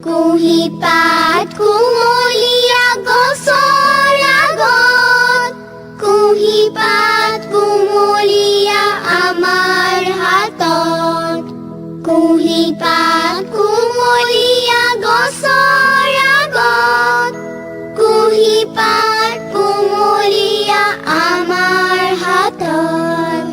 কুঁহিপাত কুমলীয়া গছৰ আগত, কুঁহিপাত কুমলীয়া আমাৰ হাতত। কুঁহিপাত কুমলীয়া গছৰ আগত, কুঁহিপাত কুমলীয়া আমাৰ হাতত।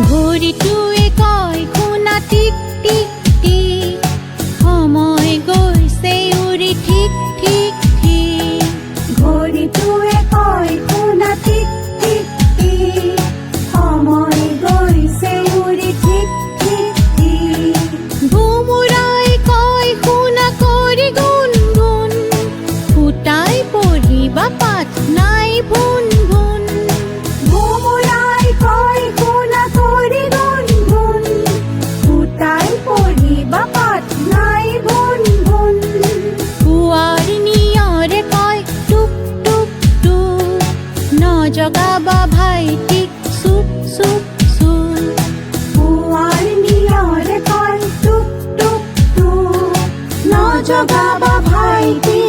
ঘড়ীটোৱে কয় শুনা টিক টিক টিক, সময় গৈছে উৰি ঠিক ঠিক ঠিক। ঘড়ীটোৱে কয় শুনা টিক টিক টিক, সময় গৈছে উৰি ঠিক ঠিক ঠিক। ভোমোৰাই কয় শুনা কৰি গুণ গুণ, ফুটাই পঢ়িবা পাঠ নাই ভুন ভুন। ভোমোৰাই কয় শুনা কৰি গুণ গুণ, ফুটাই পঢ়িবা পাঠ নাই ভুন ভুন। পুৱাৰ নিয়ৰে কয় টুক টুক টুক, নজগাবা ভাইটিক চুপ চুপ চুপ। পুৱাৰ নিয়ৰে কয় টুক টুক টুক, নজগাবা ভাইটি